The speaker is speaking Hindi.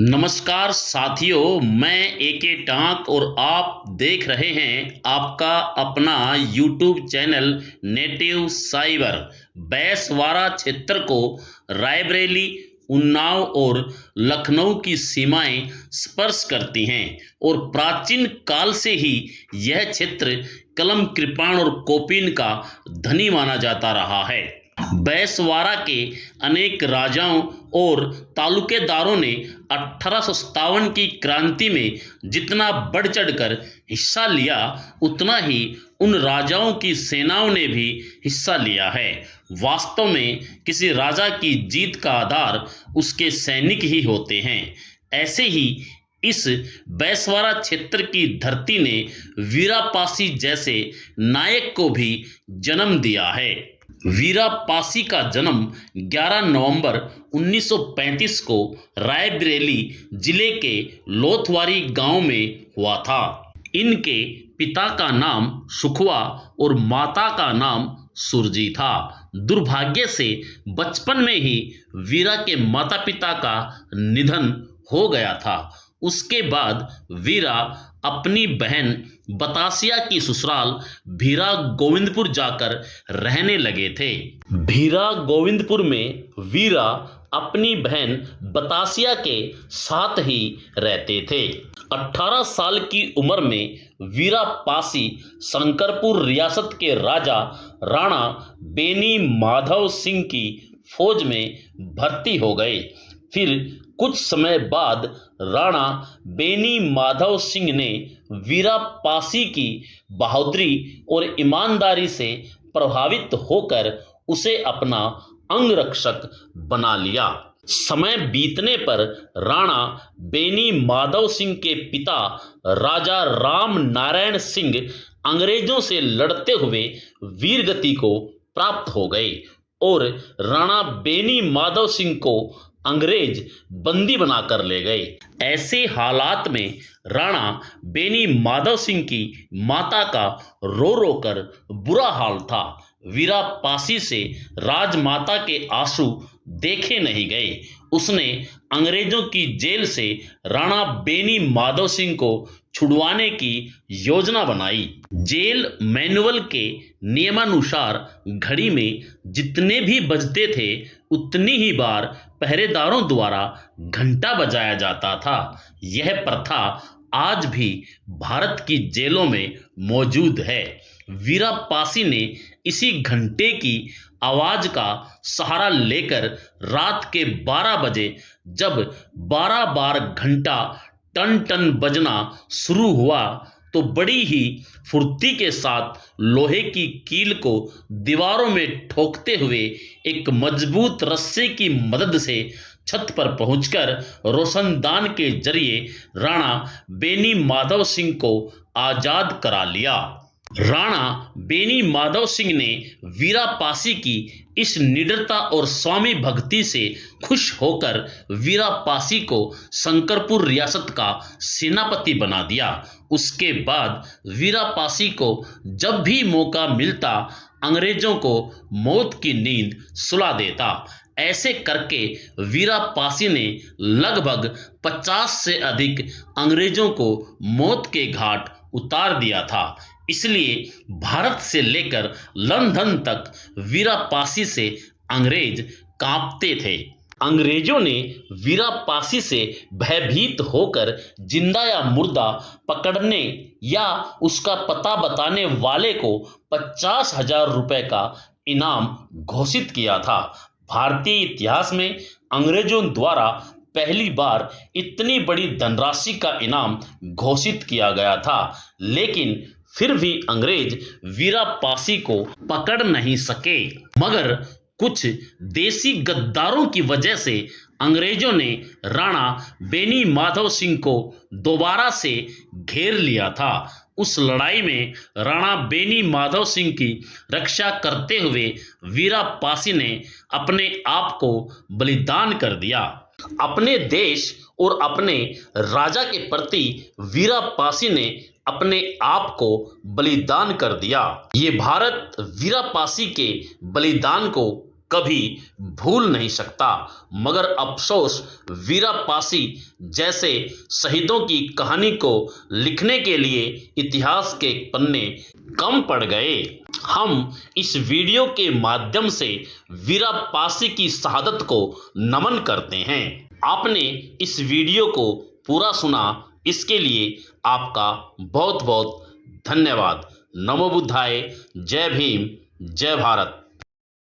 नमस्कार साथियों, मैं एके टांक और आप देख रहे हैं आपका अपना YouTube channel native cyber. Baiswara क्षेत्र को रायबरेली, उन्नाव और लखनऊ की सीमाएं स्पर्श करती हैं और प्राचीन काल से ही यह क्षेत्र कलम, कृपाण और कोपीन का धनी माना जाता रहा है। बैसवाड़ा के अनेक राजाओं और तालुकेदारों ने 1857 की क्रांति में जितना बढ़ चढ़कर हिस्सा लिया, उतना ही उन राजाओं की सेनाओं ने भी हिस्सा लिया है। वास्तव में किसी राजा की जीत का आधार उसके सैनिक ही होते हैं। ऐसे ही इस बैसवाड़ा क्षेत्र की धरती ने वीरापासी जैसे नायक को भी जन्म दिया है। वीरापासी का जन्म 11 नवंबर 1935 को रायबरेली जिले के लोथवारी गांव में हुआ था। इनके पिता का नाम सुखवा और माता का नाम सुरजी था। दुर्भाग्य से बचपन में ही वीरा के माता पिता का निधन हो गया था। उसके बाद वीरा अपनी बहन बतासिया की ससुराल भीरा गोविंदपुर जाकर रहने लगे थे। भीरा गोविंदपुर में वीरा अपनी बहन बतासिया के साथ ही रहते थे। 18 साल की उम्र में वीरापासी शंकरपुर रियासत के राजा राणा बेनी माधव सिंह की फौज में भर्ती हो गए। फिर कुछ समय बाद राणा बेनी माधव सिंह ने वीरापासी की बहादुरी और ईमानदारी से प्रभावित होकर उसे अपना अंगरक्षक बना लिया। समय बीतने पर राणा बेनी माधव सिंह के पिता राजा राम नारायण सिंह अंग्रेजों से लड़ते हुए वीरगति को प्राप्त हो गए और राणा बेनी माधव सिंह को अंग्रेज बंदी बनाकर ले गए। ऐसे हालात में राणा बेनी माधव सिंह की माता का रो रो कर बुरा हाल था। वीरापासी से राजमाता के आंसू देखे नहीं गए। उसने अंग्रेजों की जेल से राणा बेनी माधव सिंह को छुड़वाने की योजना बनाई। जेल मैनुअल के नियमानुसार घड़ी में जितने भी बजते थे, उतनी ही बार पहरेदारों द्वारा घंटा बजाया जाता था। यह प्रथा आज भी भारत की जेलों में मौजूद है। वीरापासी ने इसी घंटे की आवाज का सहारा लेकर रात के 12 बजे जब 12 बार घंटा टन टन बजना शुरू हुआ, तो बड़ी ही फुर्ती के साथ लोहे की कील को दीवारों में ठोकते हुए एक मजबूत रस्से की मदद से छत पर पहुंचकर रोशनदान के जरिए राणा बेनी माधव सिंह को आजाद करा लिया। राणा बेनी माधव सिंह ने वीरापासी की इस निडरता और स्वामी भक्ति से खुश होकर वीरापासी को शंकरपुर रियासत का सेनापति बना दिया। उसके बाद वीरापासी को जब भी मौका मिलता, अंग्रेजों को मौत की नींद सुला देता। ऐसे करके वीरापासी ने लगभग 50 से अधिक अंग्रेजों को मौत के घाट उतार दिया था। इसलिए भारत से लेकर लंदन तक वीरापासी से अंग्रेज कांपते थे। अंग्रेजों ने वीरापासी से भयभीत होकर जिंदा या मुर्दा पकड़ने या उसका पता बताने वाले को 50,000 रुपए का इनाम घोषित किया था। भारतीय इतिहास में अंग्रेजों द्वारा पहली बार इतनी बड़ी धनराशि का इनाम घोषित किया गया था, लेकिन फिर भी अंग्रेज वीरापासी को पकड़ नहीं सके। मगर कुछ देसी गद्दारों की वजह से अंग्रेजों ने राणा बेनी माधव सिंह को दोबारा से घेर लिया था। उस लड़ाई में राणा बेनी माधव सिंह की रक्षा करते हुए वीरापासी ने अपने आप को बलिदान कर दिया। अपने देश और अपने राजा के प्रति वीरापासी ने अपने आप को बलिदान कर दिया। ये भारत वीरापासी के बलिदान को कभी भूल नहीं सकता। मगर अफसोस, वीरा पासी जैसे शहीदों की कहानी को लिखने के लिए इतिहास के पन्ने कम पड़ गए। हम इस वीडियो के माध्यम से वीरा पासी की शहादत को नमन करते हैं। आपने इस वीडियो को पूरा सुना, इसके लिए आपका बहुत बहुत धन्यवाद। नमो बुद्धाय। जय भीम, जय भारत।